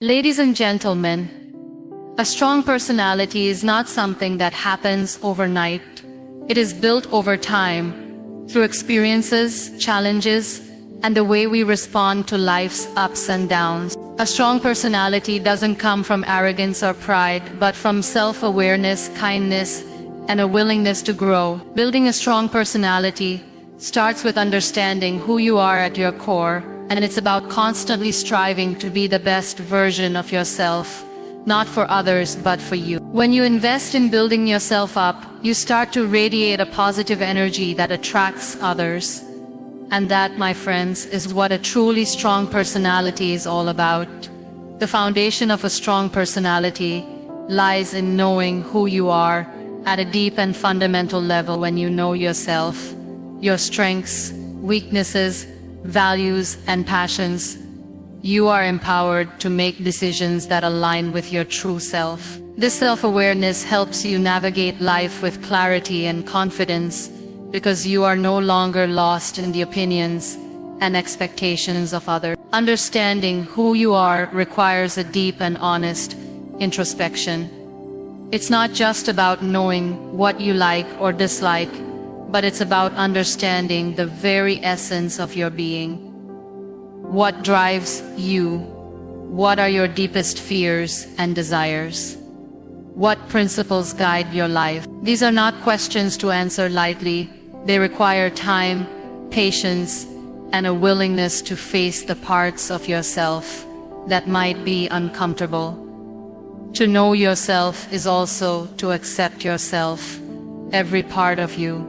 Ladies and gentlemen, a strong personality is not something that happens overnight. It is built over time, through experiences, challenges, and the way we respond to life's ups and downs. A strong personality doesn't come from arrogance or pride, but from self-awareness, kindness, and a willingness to grow. Building a strong personality starts with understanding who you are at your core, and it's about constantly striving to be the best version of yourself, not for others but for you. When you invest in building yourself up, you start to radiate a positive energy that attracts others. And that, my friends, is what a truly strong personality is all about. The foundation of a strong personality lies in knowing who you are at a deep and fundamental level. When you know yourself, your strengths, weaknesses, values, and passions, you are empowered to make decisions that align with your true self. This self-awareness helps you navigate life with clarity and confidence, because you are no longer lost in the opinions and expectations of others. Understanding who you are requires a deep and honest introspection. It's not just about knowing what you like or dislike, but it's about understanding the very essence of your being. What drives you? What are your deepest fears and desires? What principles guide your life? These are not questions to answer lightly. They require time, patience, and a willingness to face the parts of yourself that might be uncomfortable. To know yourself is also to accept yourself, every part of you.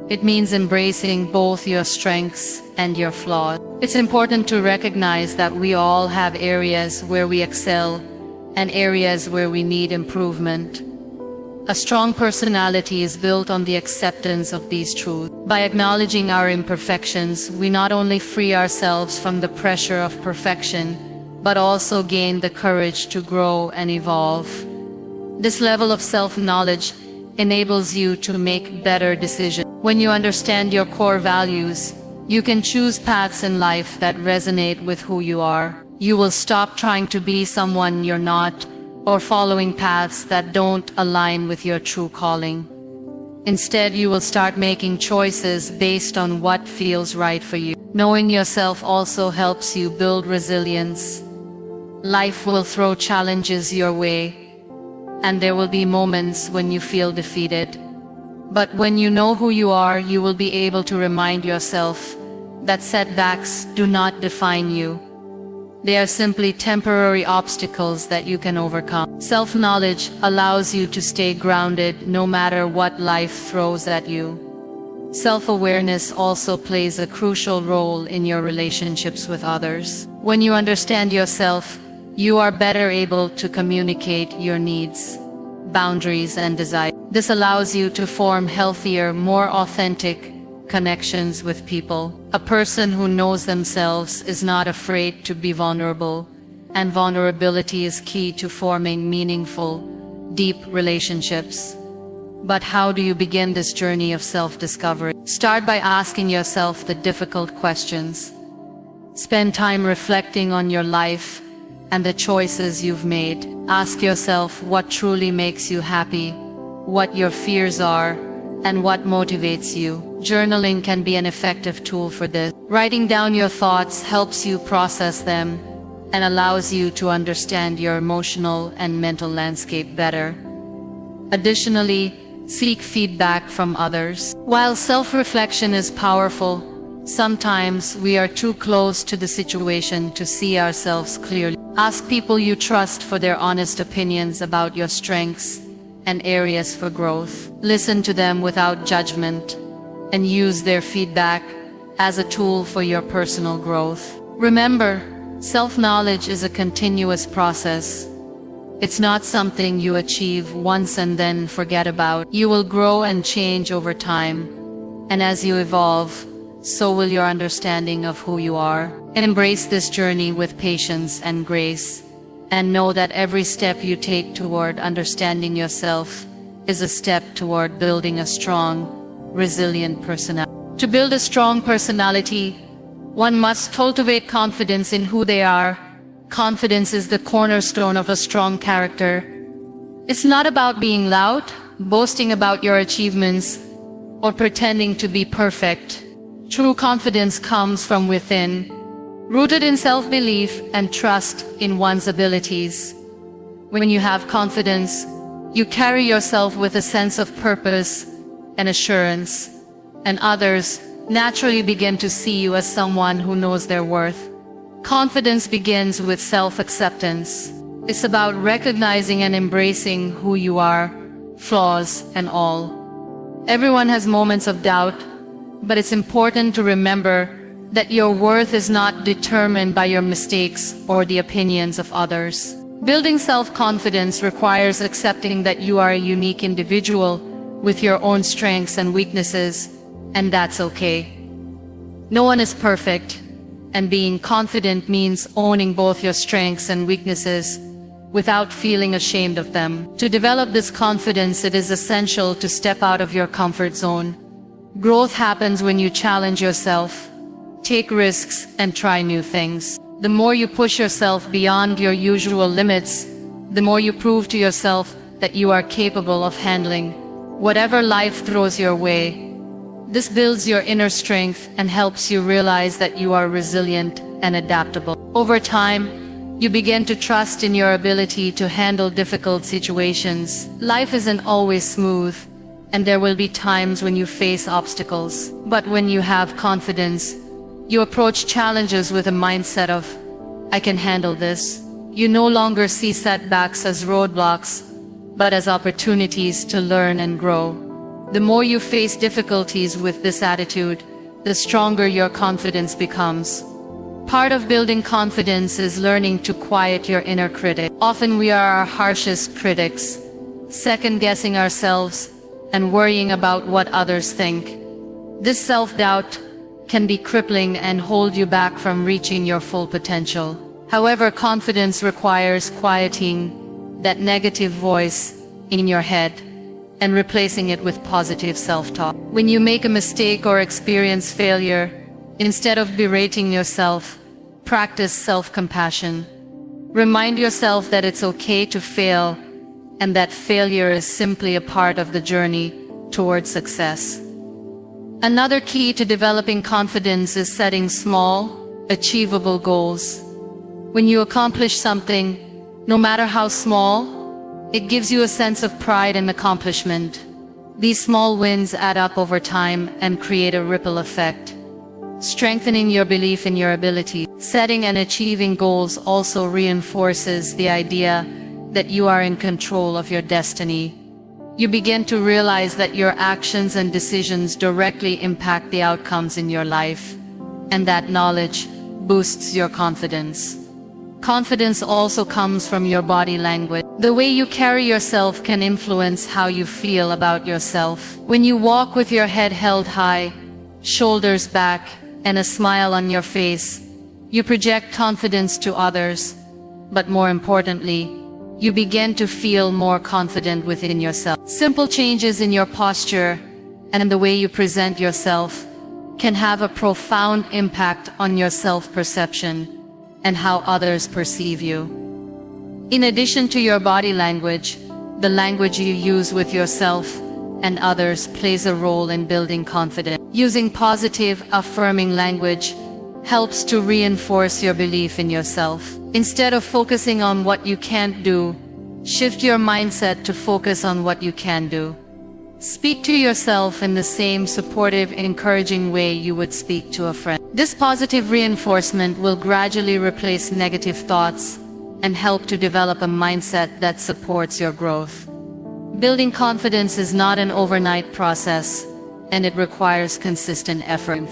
It means embracing both your strengths and your flaws. It's important to recognize that we all have areas where we excel and areas where we need improvement. A strong personality is built on the acceptance of these truths. By acknowledging our imperfections, we not only free ourselves from the pressure of perfection, but also gain the courage to grow and evolve. This level of self-knowledge enables you to make better decisions. When you understand your core values, you can choose paths in life that resonate with who you are. You will stop trying to be someone you're not, or following paths that don't align with your true calling. Instead, you will start making choices based on what feels right for you. Knowing yourself also helps you build resilience. Life will throw challenges your way, and there will be moments when you feel defeated. But when you know who you are, you will be able to remind yourself that setbacks do not define you. They are simply temporary obstacles that you can overcome. Self-knowledge allows you to stay grounded no matter what life throws at you. Self-awareness also plays a crucial role in your relationships with others. When you understand yourself, you are better able to communicate your needs, boundaries, and desires. This allows you to form healthier, more authentic connections with people. A person who knows themselves is not afraid to be vulnerable, and vulnerability is key to forming meaningful, deep relationships. But how do you begin this journey of self-discovery? Start by asking yourself the difficult questions. Spend time reflecting on your life and the choices you've made. Ask yourself what truly makes you happy, what your fears are, and what motivates you. Journaling can be an effective tool for this. Writing down your thoughts helps you process them and allows you to understand your emotional and mental landscape better. Additionally, seek feedback from others. While self-reflection is powerful, sometimes we are too close to the situation to see ourselves clearly. Ask people you trust for their honest opinions about your strengths and areas for growth. Listen to them without judgment and use their feedback as a tool for your personal growth. Remember, self-knowledge is a continuous process. It's not something you achieve once and then forget about. You will grow and change over time, and as you evolve, so will your understanding of who you are. Embrace this journey with patience and grace, and know that every step you take toward understanding yourself is a step toward building a strong, resilient personality. To build a strong personality, one must cultivate confidence in who they are, confidence is the cornerstone of a strong character. It's not about being loud, boasting about your achievements, or pretending to be perfect. True confidence comes from within, rooted in self-belief and trust in one's abilities. When you have confidence, you carry yourself with a sense of purpose and assurance, and others naturally begin to see you as someone who knows their worth. Confidence begins with self-acceptance. It's about recognizing and embracing who you are, flaws and all. Everyone has moments of doubt, but it's important to remember that your worth is not determined by your mistakes or the opinions of others. Building self-confidence requires accepting that you are a unique individual with your own strengths and weaknesses, and that's okay. No one is perfect, and being confident means owning both your strengths and weaknesses without feeling ashamed of them. To develop this confidence, it is essential to step out of your comfort zone. Growth happens when you challenge yourself, take risks, and try new things. The more you push yourself beyond your usual limits, the more you prove to yourself that you are capable of handling whatever life throws your way. This builds your inner strength and helps you realize that you are resilient and adaptable. Over time, you begin to trust in your ability to handle difficult situations. Life isn't always smooth, and there will be times when you face obstacles. But when you have confidence, you approach challenges with a mindset of, I can handle this. You no longer see setbacks as roadblocks, but as opportunities to learn and grow. The more you face difficulties with this attitude, the stronger your confidence becomes. Part of building confidence is learning to quiet your inner critic. Often we are our harshest critics, second-guessing ourselves and worrying about what others think. This self-doubt can be crippling and hold you back from reaching your full potential. However, confidence requires quieting that negative voice in your head and replacing it with positive self-talk. When you make a mistake or experience failure, instead of berating yourself, practice self-compassion. Remind yourself that it's okay to fail and that failure is simply a part of the journey towards success. Another key to developing confidence is setting small, achievable goals. When you accomplish something, no matter how small, it gives you a sense of pride and accomplishment. These small wins add up over time and create a ripple effect, strengthening your belief in your ability. Setting and achieving goals also reinforces the idea that you are in control of your destiny. You begin to realize that your actions and decisions directly impact the outcomes in your life, and that knowledge boosts your confidence. Confidence also comes from your body language. The way you carry yourself can influence how you feel about yourself. When you walk with your head held high, shoulders back, and a smile on your face, you project confidence to others. But more importantly, you begin to feel more confident within yourself. Simple changes in your posture and the way you present yourself can have a profound impact on your self-perception and how others perceive you. In addition to your body language, the language you use with yourself and others plays a role in building confidence. Using positive, affirming language helps to reinforce your belief in yourself. Instead of focusing on what you can't do, shift your mindset to focus on what you can do. Speak to yourself in the same supportive, encouraging way you would speak to a friend. This positive reinforcement will gradually replace negative thoughts and help to develop a mindset that supports your growth. Building confidence is not an overnight process, and it requires consistent effort.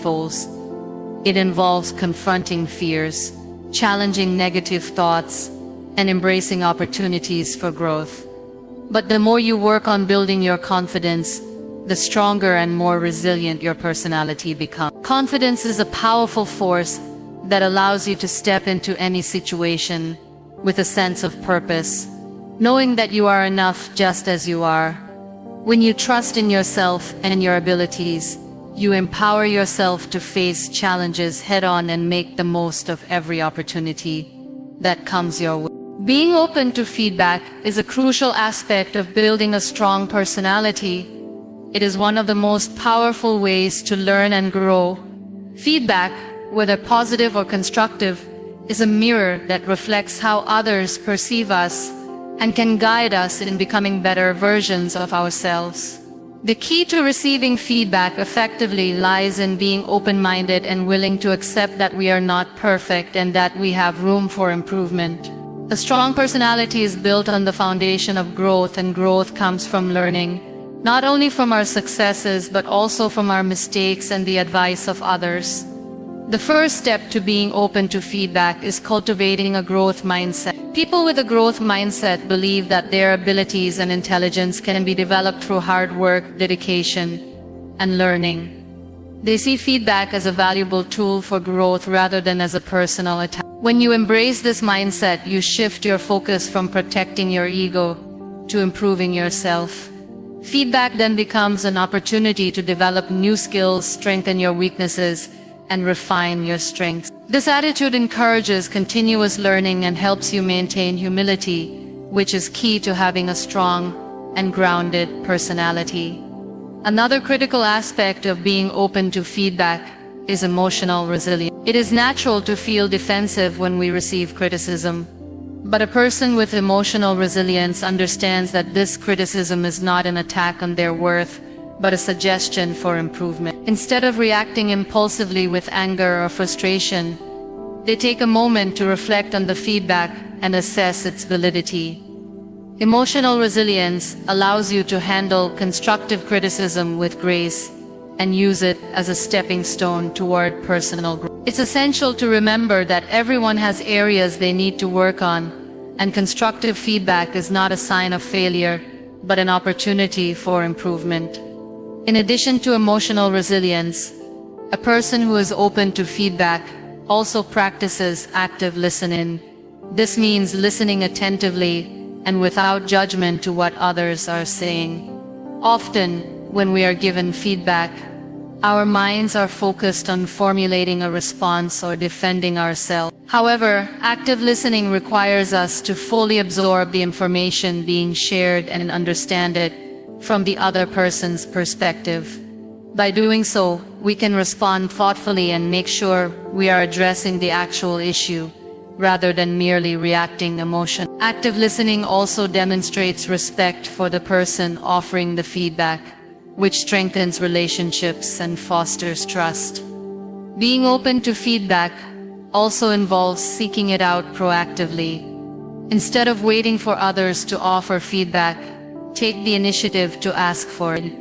It involves confronting fears, challenging negative thoughts, and embracing opportunities for growth. But the more you work on building your confidence, the stronger and more resilient your personality becomes. Confidence is a powerful force that allows you to step into any situation with a sense of purpose, knowing that you are enough just as you are. When you trust in yourself and your abilities, you empower yourself to face challenges head-on and make the most of every opportunity. that comes your way. Being open to feedback is a crucial aspect of building a strong personality. It is one of the most powerful ways to learn and grow. Feedback, whether positive or constructive, is a mirror that reflects how others perceive us and can guide us in becoming better versions of ourselves. The key to receiving feedback effectively lies in being open-minded and willing to accept that we are not perfect and that we have room for improvement. A strong personality is built on the foundation of growth, and growth comes from learning, not only from our successes but also from our mistakes and the advice of others. The first step to being open to feedback is cultivating a growth mindset. People with a growth mindset believe that their abilities and intelligence can be developed through hard work, dedication, and learning. They see feedback as a valuable tool for growth rather than as a personal attack. When you embrace this mindset, you shift your focus from protecting your ego to improving yourself. Feedback then becomes an opportunity to develop new skills, strengthen your weaknesses, and refine your strengths. This attitude encourages continuous learning and helps you maintain humility, which is key to having a strong and grounded personality. Another critical aspect of being open to feedback is emotional resilience. It is natural to feel defensive when we receive criticism, but a person with emotional resilience understands that this criticism is not an attack on their worth, but a suggestion for improvement. Instead of reacting impulsively with anger or frustration, they take a moment to reflect on the feedback and assess its validity. Emotional resilience allows you to handle constructive criticism with grace and use it as a stepping stone toward personal growth. It's essential to remember that everyone has areas they need to work on, and constructive feedback is not a sign of failure, but an opportunity for improvement. In addition to emotional resilience, a person who is open to feedback also practices active listening. This means listening attentively and without judgment to what others are saying. Often, when we are given feedback, our minds are focused on formulating a response or defending ourselves. However, active listening requires us to fully absorb the information being shared and understand it from the other person's perspective. By doing so, we can respond thoughtfully and make sure we are addressing the actual issue, rather than merely reacting emotionally. Active listening also demonstrates respect for the person offering the feedback, which strengthens relationships and fosters trust. Being open to feedback also involves seeking it out proactively. Instead of waiting for others to offer feedback, take the initiative to ask for it.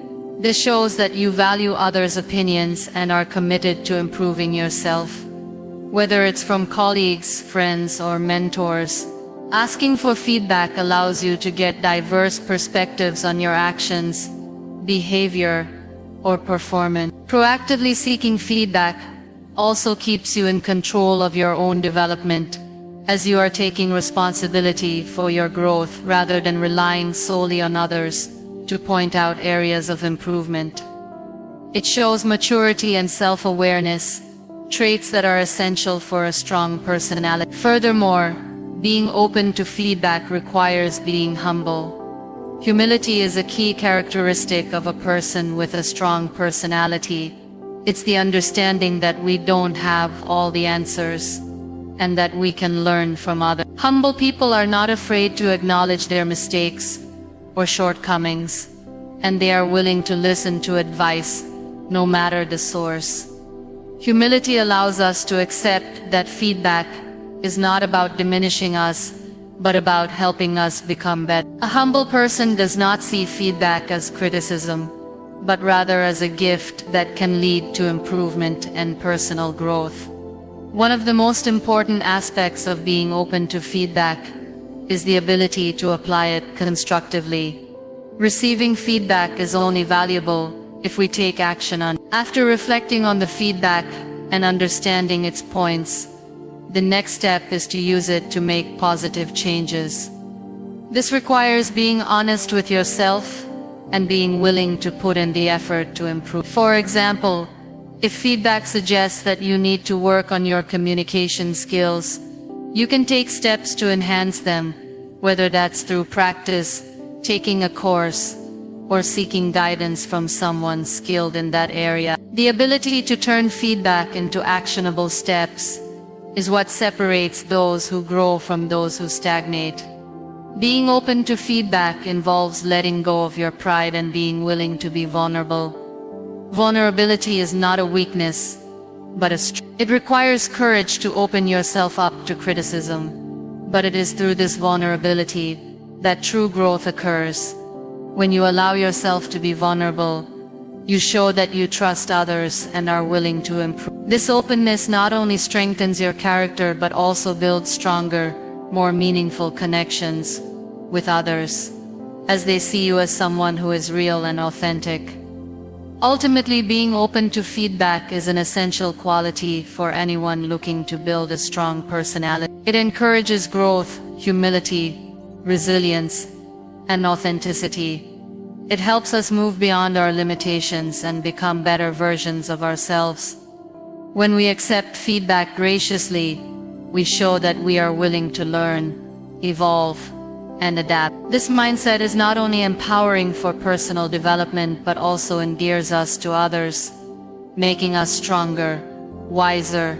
This shows that you value others' opinions and are committed to improving yourself. Whether it's from colleagues, friends, or mentors, asking for feedback allows you to get diverse perspectives on your actions, behavior, or performance. Proactively seeking feedback also keeps you in control of your own development, as you are taking responsibility for your growth rather than relying solely on others to point out areas of improvement. It shows maturity and self-awareness, traits that are essential for a strong personality. Furthermore, being open to feedback requires being humble. Humility is a key characteristic of a person with a strong personality. It's the understanding that we don't have all the answers, and that we can learn from others. Humble people are not afraid to acknowledge their mistakes or shortcomings, and they are willing to listen to advice, no matter the source. Humility allows us to accept that feedback is not about diminishing us, but about helping us become better. A humble person does not see feedback as criticism, but rather as a gift that can lead to improvement and personal growth. One of the most important aspects of being open to feedback is the ability to apply it constructively. Receiving feedback is only valuable if we take action on it. After reflecting on the feedback and understanding its points, the next step is to use it to make positive changes. This requires being honest with yourself and being willing to put in the effort to improve. For example, if feedback suggests that you need to work on your communication skills, You can take steps to enhance them, whether that's through practice, taking a course, or seeking guidance from someone skilled in that area. The ability to turn feedback into actionable steps is what separates those who grow from those who stagnate. Being open to feedback involves letting go of your pride and being willing to be vulnerable. Vulnerability is not a weakness, but a strength. It requires courage to open yourself up to criticism, but it is through this vulnerability that true growth occurs. When you allow yourself to be vulnerable, you show that you trust others and are willing to improve. This openness not only strengthens your character but also builds stronger, more meaningful connections with others, as they see you as someone who is real and authentic. Ultimately, being open to feedback is an essential quality for anyone looking to build a strong personality. It encourages growth, humility, resilience, and authenticity. It helps us move beyond our limitations and become better versions of ourselves. When we accept feedback graciously, we show that we are willing to learn, evolve, and adapt. This mindset is not only empowering for personal development but also endears us to others, making us stronger, wiser,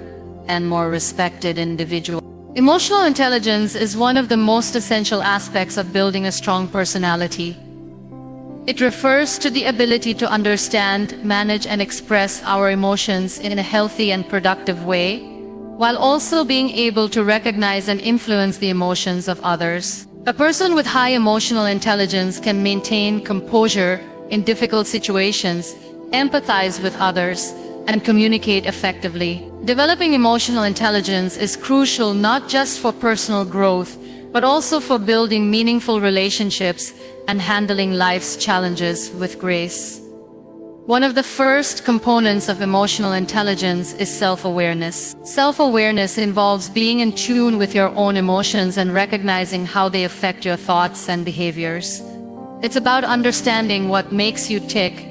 and more respected individuals. Emotional intelligence is one of the most essential aspects of building a strong personality. It refers to the ability to understand, manage, and express our emotions in a healthy and productive way, while also being able to recognize and influence the emotions of others. A person with high emotional intelligence can maintain composure in difficult situations, empathize with others, and communicate effectively. Developing emotional intelligence is crucial not just for personal growth, but also for building meaningful relationships and handling life's challenges with grace. One of the first components of emotional intelligence is self-awareness. Self-awareness involves being in tune with your own emotions and recognizing how they affect your thoughts and behaviors. It's about understanding what makes you tick,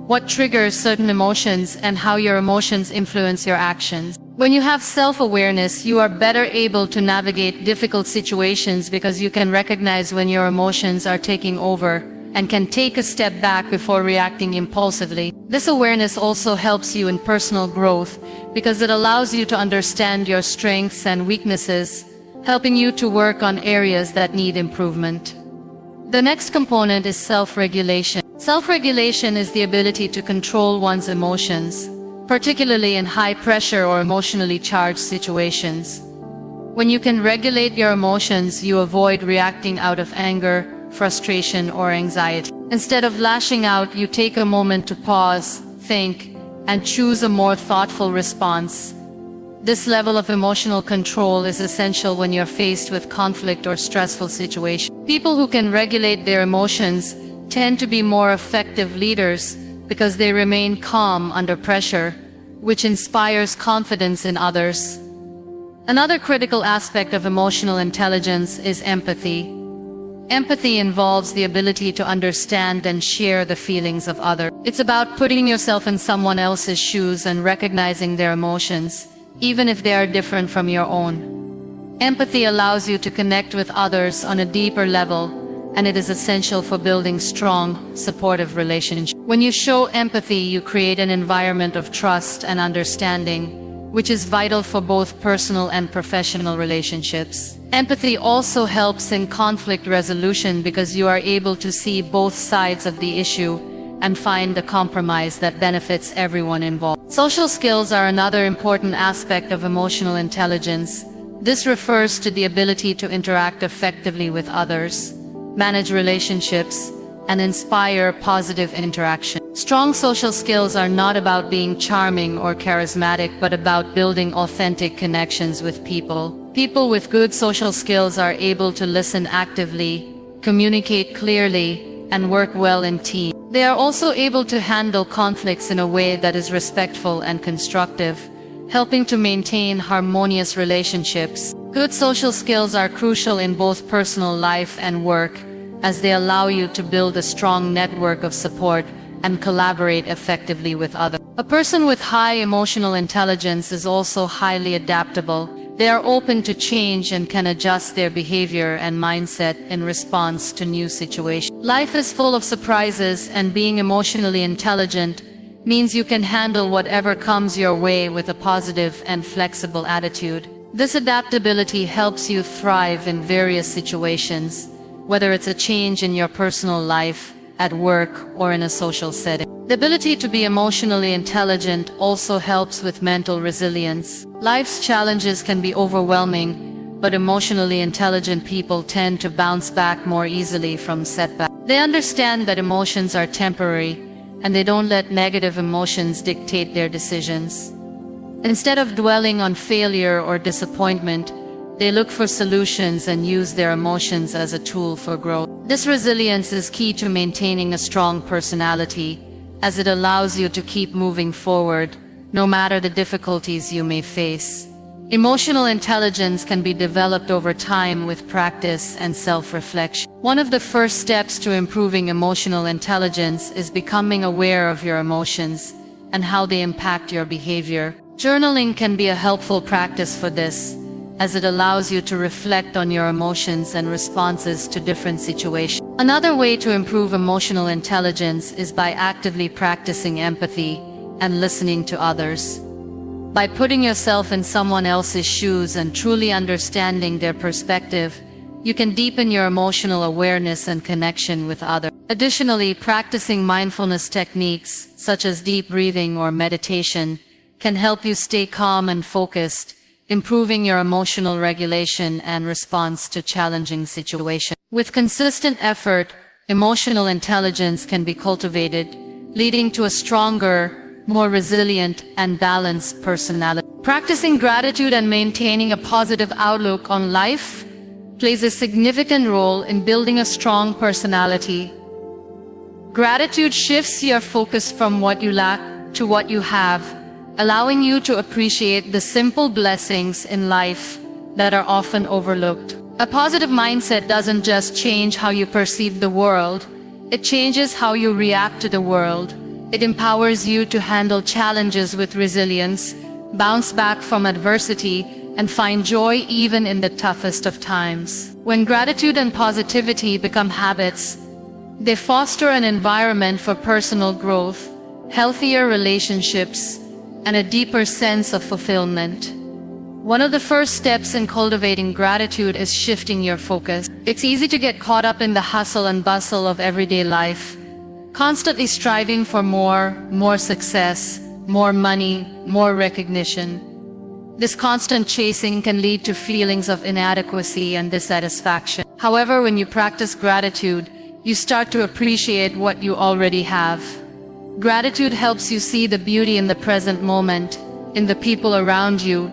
what triggers certain emotions, and how your emotions influence your actions. When you have self-awareness, you are better able to navigate difficult situations because you can recognize when your emotions are taking over and can take a step back before reacting impulsively. This awareness also helps you in personal growth because it allows you to understand your strengths and weaknesses, helping you to work on areas that need improvement. The next component is self-regulation. Self-regulation is the ability to control one's emotions, particularly in high-pressure or emotionally charged situations. When you can regulate your emotions, you avoid reacting out of anger, frustration, or anxiety. Instead of lashing out, you take a moment to pause, think, and choose a more thoughtful response. This level of emotional control is essential when you're faced with conflict or stressful situations. People who can regulate their emotions tend to be more effective leaders because they remain calm under pressure, which inspires confidence in others. Another critical aspect of emotional intelligence is empathy. Empathy involves the ability to understand and share the feelings of others. It's about putting yourself in someone else's shoes and recognizing their emotions, even if they are different from your own. Empathy allows you to connect with others on a deeper level, and it is essential for building strong, supportive relationships. When you show empathy, you create an environment of trust and understanding, which is vital for both personal and professional relationships. Empathy also helps in conflict resolution because you are able to see both sides of the issue and find a compromise that benefits everyone involved. Social skills are another important aspect of emotional intelligence. This refers to the ability to interact effectively with others, manage relationships, and inspire positive interaction. Strong social skills are not about being charming or charismatic, but about building authentic connections with people. People with good social skills are able to listen actively, communicate clearly, and work well in teams. They are also able to handle conflicts in a way that is respectful and constructive, helping to maintain harmonious relationships. Good social skills are crucial in both personal life and work, as they allow you to build a strong network of support and collaborate effectively with others. A person with high emotional intelligence is also highly adaptable, They are open to change and can adjust their behavior and mindset in response to new situations. Life is full of surprises, and being emotionally intelligent means you can handle whatever comes your way with a positive and flexible attitude. This adaptability helps you thrive in various situations, whether it's a change in your personal life, at work, or in a social setting. The ability to be emotionally intelligent also helps with mental resilience. Life's challenges can be overwhelming, but emotionally intelligent people tend to bounce back more easily from setbacks. They understand that emotions are temporary, and they don't let negative emotions dictate their decisions. Instead of dwelling on failure or disappointment, they look for solutions and use their emotions as a tool for growth. This resilience is key to maintaining a strong personality, as it allows you to keep moving forward, no matter the difficulties you may face. Emotional intelligence can be developed over time with practice and self-reflection. One of the first steps to improving emotional intelligence is becoming aware of your emotions and how they impact your behavior. Journaling can be a helpful practice for this, as it allows you to reflect on your emotions and responses to different situations. Another way to improve emotional intelligence is by actively practicing empathy and listening to others. By putting yourself in someone else's shoes and truly understanding their perspective, you can deepen your emotional awareness and connection with others. Additionally, practicing mindfulness techniques, such as deep breathing or meditation, can help you stay calm and focused, improving your emotional regulation and response to challenging situations. With consistent effort, emotional intelligence can be cultivated, leading to a stronger, more resilient, and balanced personality. Practicing gratitude and maintaining a positive outlook on life plays a significant role in building a strong personality. Gratitude shifts your focus from what you lack to what you have, allowing you to appreciate the simple blessings in life that are often overlooked. A positive mindset doesn't just change how you perceive the world, it changes how you react to the world. It empowers you to handle challenges with resilience, bounce back from adversity, and find joy even in the toughest of times. When gratitude and positivity become habits, they foster an environment for personal growth, healthier relationships, and a deeper sense of fulfillment. One of the first steps in cultivating gratitude is shifting your focus. It's easy to get caught up in the hustle and bustle of everyday life, constantly striving for more success, more money, more recognition. This constant chasing can lead to feelings of inadequacy and dissatisfaction. However, when you practice gratitude, you start to appreciate what you already have. Gratitude helps you see the beauty in the present moment, in the people around you,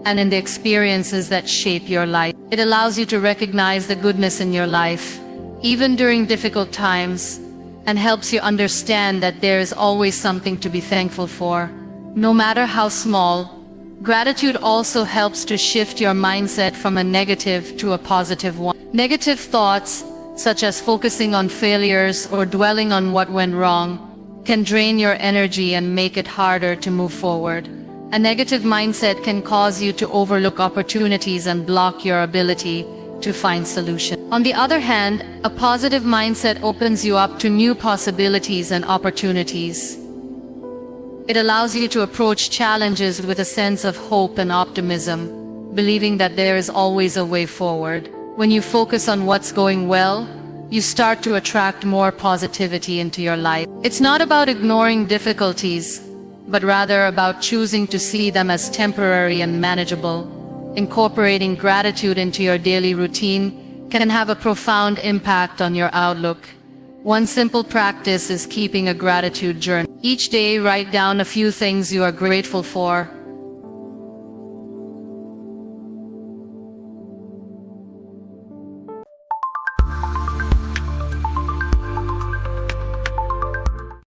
and in the experiences that shape your life. It allows you to recognize the goodness in your life, even during difficult times, and helps you understand that there is always something to be thankful for, no matter how small. Gratitude also helps to shift your mindset from a negative to a positive one. Negative thoughts, such as focusing on failures or dwelling on what went wrong, can drain your energy and make it harder to move forward. A negative mindset can cause you to overlook opportunities and block your ability to find solutions. On the other hand, a positive mindset opens you up to new possibilities and opportunities. It allows you to approach challenges with a sense of hope and optimism, believing that there is always a way forward. When you focus on what's going well, you start to attract more positivity into your life. It's not about ignoring difficulties, but rather about choosing to see them as temporary and manageable. Incorporating gratitude into your daily routine can have a profound impact on your outlook. One simple practice is keeping a gratitude journal. Each day, write down a few things you are grateful for,